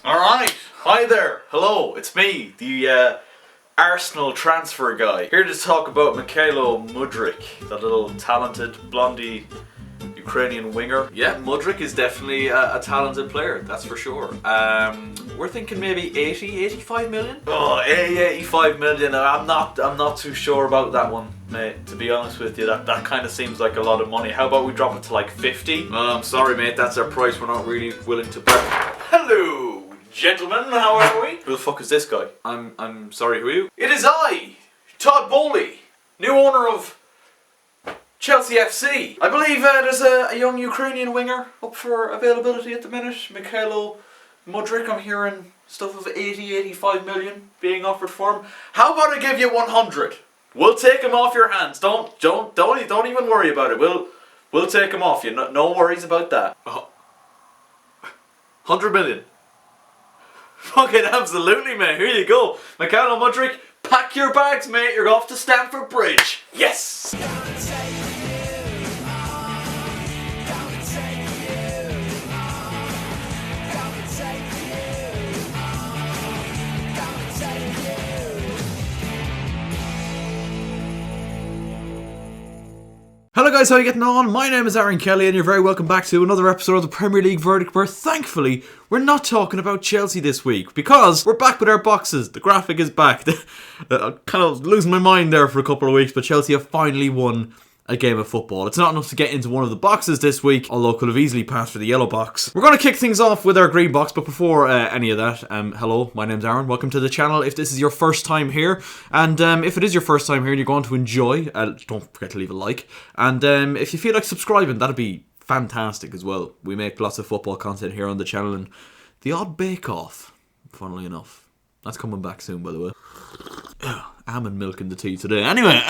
Alright, hi there, hello, it's me, the Arsenal transfer guy. Here to talk about Mikhailo Mudryk, that little talented blondie Ukrainian winger. Yeah, Mudryk is definitely a talented player, that's for sure. We're thinking maybe 85 million? Oh, 85 million, I'm not too sure about that one, mate, to be honest with you. That kind of seems like a lot of money. How about we drop it to like 50? I'm sorry mate, that's our price, we're not really willing to pay. Hello, gentlemen, how are we? Who the fuck is this guy? I'm sorry, who are you? It is I, Todd Bowley, new owner of Chelsea FC. I believe there's a young Ukrainian winger up for availability at the minute, Mikhailo Mudryk. I'm hearing stuff of 85 million being offered for him. How about I give you 100? We'll take him off your hands. Don't even worry about it. We'll take him off you. No worries about that. 100 million. Fucking absolutely, mate. Here you go. Mikhailo Mudryk, pack your bags, mate. You're off to Stamford Bridge. Yes! Hello guys, how are you getting on? My name is Aaron Kelly and you're very welcome back to another episode of the Premier League Verdict, where thankfully we're not talking about Chelsea this week because we're back with our boxes. The graphic is back. I'm kind of losing my mind there for a couple of weeks, but Chelsea have finally won a game of football. It's not enough to get into one of the boxes this week, although could have easily passed for the yellow box. We're going to kick things off with our green box, but before any of that, hello, my name's Aaron. Welcome to the channel if this is your first time here, and if it is your first time here and you're going to enjoy, don't forget to leave a like, and if you feel like subscribing, that'd be fantastic as well. We make lots of football content here on the channel, and the odd bake-off, funnily enough. That's coming back soon, by the way. Almond milk in the tea today. Anyway,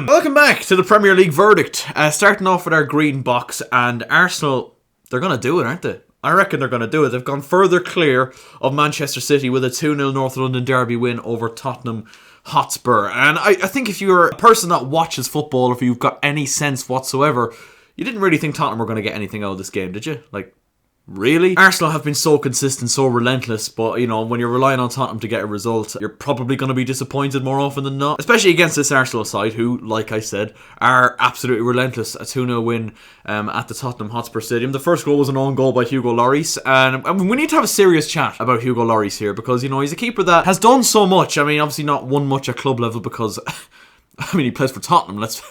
welcome back to the Premier League Verdict. Starting off with our green box, and Arsenal, they're going to do it, aren't they? I reckon they're going to do it. They've gone further clear of Manchester City with a 2-0 North London derby win over Tottenham Hotspur. And I think if you're a person that watches football, or if you've got any sense whatsoever, you didn't really think Tottenham were going to get anything out of this game, did you? Like, really? Arsenal have been so consistent, so relentless, but you know, when you're relying on Tottenham to get a result, you're probably going to be disappointed more often than not. Especially against this Arsenal side, who, like I said, are absolutely relentless. A 2-0 win at the Tottenham Hotspur Stadium. The first goal was an own goal by Hugo Lloris, and we need to have a serious chat about Hugo Lloris here, because, you know, he's a keeper that has done so much. I mean, obviously not won much at club level because I mean, he plays for Tottenham, let's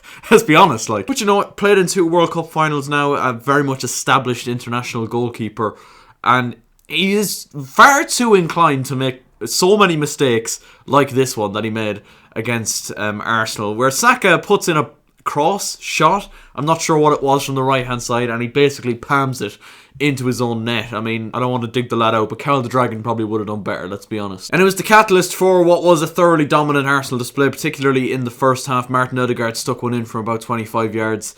be honest, like. But you know what, played in 2 World Cup finals now, a very much established international goalkeeper, and he is far too inclined to make so many mistakes like this one that he made against Arsenal, where Saka puts in a cross shot, I'm not sure what it was, from the right hand side, and he basically palms it into his own net. I mean, I don't want to dig the lad out, but Carl the Dragon probably would have done better, let's be honest. And it was the catalyst for what was a thoroughly dominant Arsenal display, particularly in the first half. Martin Odegaard stuck one in from about 25 yards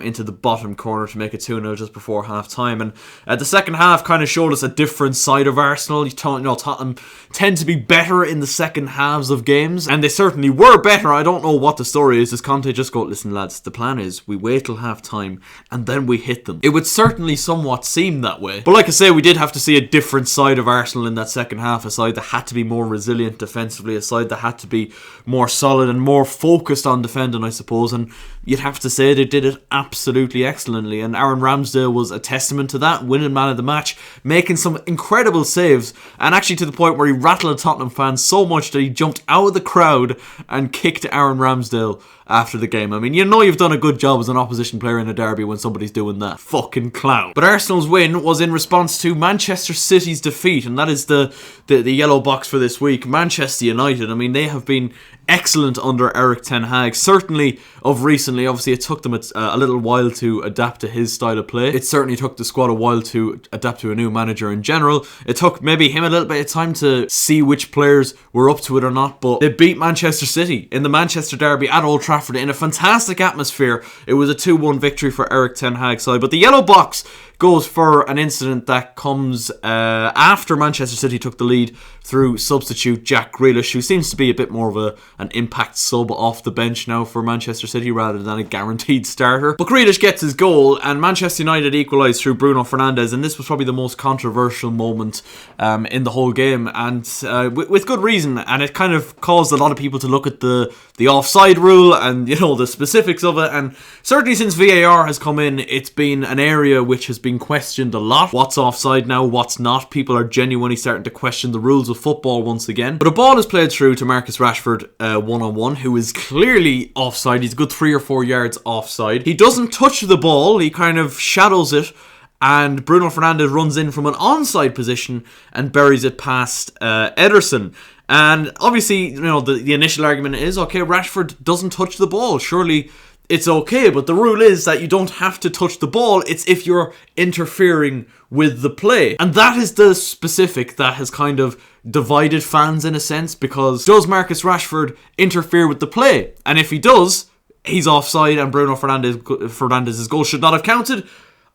into the bottom corner to make it 2-0 just before half time. And the second half kind of showed us a different side of Arsenal. You know, Tottenham tend to be better in the second halves of games, and they certainly were better. I don't know what the story is. Does Conte just go, listen lads, the plan is we wait till half time and then we hit them? It would certainly somewhat seem that way. But like I say, we did have to see a different side of Arsenal in that second half, a side that had to be more resilient defensively, a side that had to be more solid and more focused on defending, I suppose, and you'd have to say they did it absolutely excellently, and Aaron Ramsdale was a testament to that, winning man of the match, making some incredible saves, and actually to the point where he rattled Tottenham fans so much that he jumped out of the crowd and kicked Aaron Ramsdale after the game. I mean, you know you've done a good job as an opposition player in a derby when somebody's doing that. Fucking clown. But Arsenal's win was in response to Manchester City's defeat, and that is the yellow box for this week. Manchester United, I mean, they have been excellent under Erik ten Hag, certainly of recently. Obviously it took them a little while to adapt to his style of play. It certainly took the squad a while to adapt to a new manager in general. It took maybe him a little bit of time to see which players were up to it or not, but they beat Manchester City in the Manchester derby at Old Trafford in a fantastic atmosphere. It was a 2-1 victory for Erik ten Hag's side, but the yellow box goes for an incident that comes after Manchester City took the lead through substitute Jack Grealish, who seems to be a bit more of an impact sub off the bench now for Manchester City rather than a guaranteed starter. But Grealish gets his goal, and Manchester United equalise through Bruno Fernandes, and this was probably the most controversial moment in the whole game, and with good reason. And it kind of caused a lot of people to look at the offside rule and the specifics of it. And certainly since VAR has come in, it's been an area which has been questioned a lot. What's offside now? What's not? People are genuinely starting to question the rules of football once again. But a ball is played through to Marcus Rashford one-on-one, who is clearly offside. He's a good 3 or 4 yards offside. He doesn't touch the ball. He kind of shadows it, and Bruno Fernandes runs in from an onside position and buries it past Ederson. And obviously, the initial argument is, okay, Rashford doesn't touch the ball. Surely it's okay, but the rule is that you don't have to touch the ball. It's if you're interfering with the play. And that is the specific that has kind of divided fans in a sense, because does Marcus Rashford interfere with the play? And if he does, he's offside and Bruno Fernandes' goal should not have counted.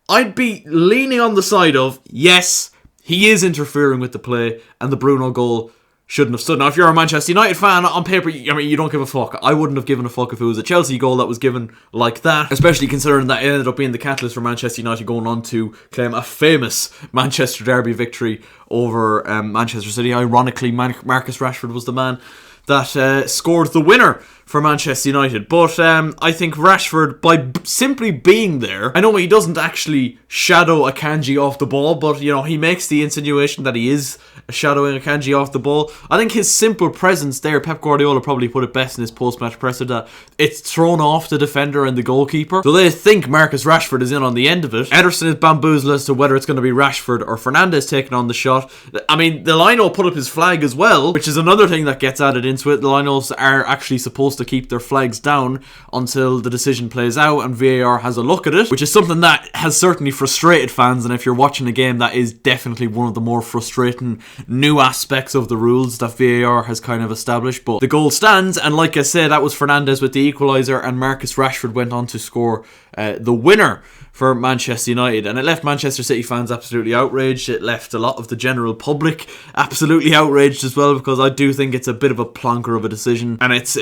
I'd be leaning on the side of, yes, he is interfering with the play and the Bruno goal shouldn't have stood. Now, if you're a Manchester United fan, on paper, you don't give a fuck. I wouldn't have given a fuck if it was a Chelsea goal that was given like that, especially considering that it ended up being the catalyst for Manchester United going on to claim a famous Manchester derby victory over Manchester City. Ironically, Marcus Rashford was the man that scored the winner for Manchester United. But I think Rashford, by simply being there, I know he doesn't actually shadow Akanji off the ball, but he makes the insinuation that he is shadowing Akanji off the ball. I think his simple presence there, Pep Guardiola probably put it best in his post-match presser, that it's thrown off the defender and the goalkeeper. So they think Marcus Rashford is in on the end of it. Ederson is bamboozled as to whether it's going to be Rashford or Fernandes taking on the shot. I mean, the Lino put up his flag as well, which is another thing that gets added into it. The Linos are actually supposed to keep their flags down until the decision plays out and VAR has a look at it, which is something that has certainly frustrated fans. And if you're watching a game, that is definitely one of the more frustrating new aspects of the rules that VAR has kind of established. But the goal stands, and like I said, that was Fernandes with the equaliser, and Marcus Rashford went on to score the winner for Manchester United, and it left Manchester City fans absolutely outraged. It left a lot of the general public absolutely outraged as well, because I do think it's a bit of a plonker of a decision, and it's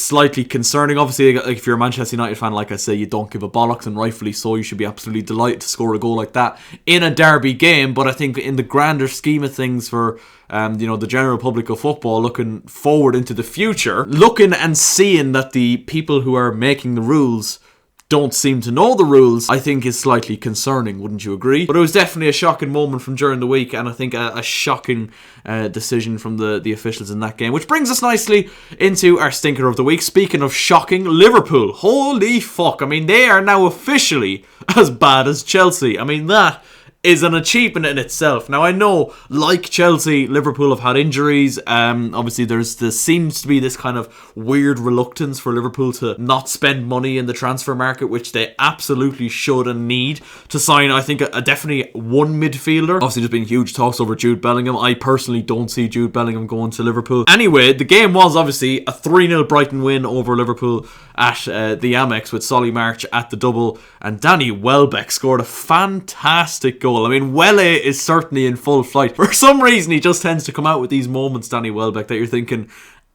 slightly concerning. Obviously, if you're a Manchester United fan, like I say, you don't give a bollocks, and rightfully so. You should be absolutely delighted to score a goal like that in a derby game. But I think in the grander scheme of things for the general public of football, looking forward into the future, looking and seeing that the people who are making the rules don't seem to know the rules, I think is slightly concerning, wouldn't you agree? But it was definitely a shocking moment from during the week, and I think a shocking decision from the officials in that game, which brings us nicely into our stinker of the week. Speaking of shocking, Liverpool. Holy fuck, I mean, they are now officially as bad as Chelsea. I mean, that is an achievement in itself. Now, I know, like Chelsea, Liverpool have had injuries. Obviously, there seems to be this kind of weird reluctance for Liverpool to not spend money in the transfer market, which they absolutely should and need to sign, I think, definitely one midfielder. Obviously, there's been huge talks over Jude Bellingham. I personally don't see Jude Bellingham going to Liverpool. Anyway, the game was obviously a 3-0 Brighton win over Liverpool at the Amex, with Solly March at the double, and Danny Welbeck scored a fantastic goal. I mean, Wele is certainly in full flight. For some reason, he just tends to come out with these moments, Danny Welbeck, that you're thinking,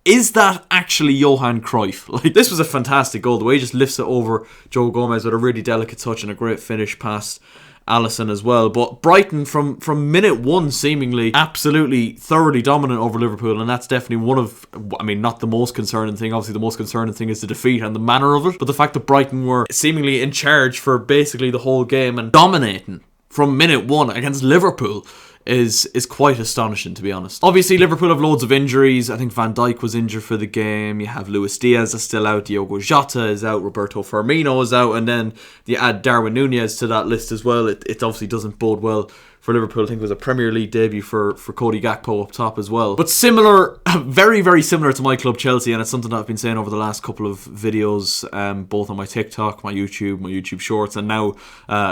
is that actually Johan Cruyff? Like, this was a fantastic goal. The way he just lifts it over Joe Gomez with a really delicate touch and a great finish past Alisson as well. But Brighton from minute one seemingly absolutely thoroughly dominant over Liverpool, and that's definitely one of, I mean, not the most concerning thing. Obviously the most concerning thing is the defeat and the manner of it, but the fact that Brighton were seemingly in charge for basically the whole game and dominating from minute one against Liverpool is quite astonishing, to be honest. Obviously, Liverpool have loads of injuries. I think Van Dijk was injured for the game. You have Luis Diaz is still out. Diogo Jota is out. Roberto Firmino is out. And then you add Darwin Núñez to that list as well. It obviously doesn't bode well for Liverpool. I think it was a Premier League debut for Cody Gakpo up top as well. But similar, very, very similar to my club Chelsea, and it's something that I've been saying over the last couple of videos, both on my TikTok, my YouTube Shorts, and now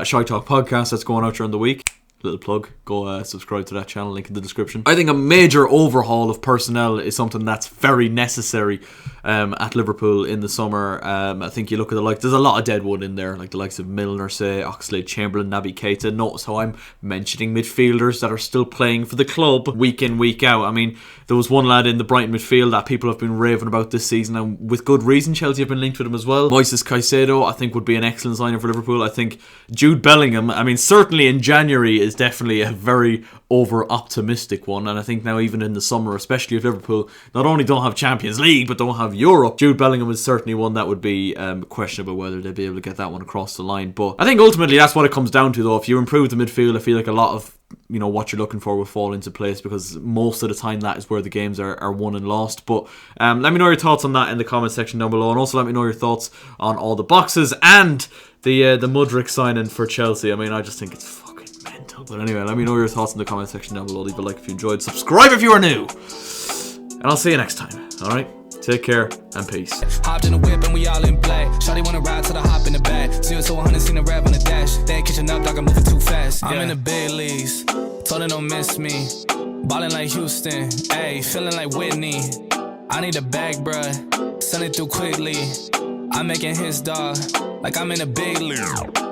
Shy Talk podcast that's going out during the week. Little plug, go subscribe to that channel, link in the description. I think a major overhaul of personnel is something that's very necessary at Liverpool in the summer. I think you look at there's a lot of deadwood in there, like the likes of Milner, say, Oxlade-Chamberlain, Naby Keita. Notice how I'm mentioning midfielders that are still playing for the club week in, week out. I mean, there was one lad in the Brighton midfield that people have been raving about this season, and with good reason. Chelsea have been linked with him as well. Moises Caicedo, I think, would be an excellent signing for Liverpool. I think Jude Bellingham, I mean, certainly in January is definitely a very over-optimistic one, and I think now even in the summer, especially if Liverpool not only don't have Champions League but don't have Europe, Jude Bellingham is certainly one that would be questionable whether they'd be able to get that one across the line. But I think ultimately that's what it comes down to, though. If you improve the midfield, I feel like a lot of what you're looking for will fall into place, because most of the time that is where the games are won and lost. But let me know your thoughts on that in the comment section down below, and also let me know your thoughts on all the boxes and the Mudryk signing for Chelsea. I mean, I just think it's fucking mental. But anyway, let me know your thoughts in the comment section down below. Leave a like if you enjoyed, subscribe if you are new, and I'll see you next time. Alright, take care and peace. Hopped in the whip and we all in play. Shawty wanna ride till I hop in the bag. 0 to 100, seen a rev on the dash. They ain't catching up, dog, I'm moving too fast. I'm in the big leagues, told her don't miss me. Ballin' like Houston, ayy, feeling like Whitney. I need a bag, bruh, send it through quickly. I'm making hits, dog, like I'm in a big league.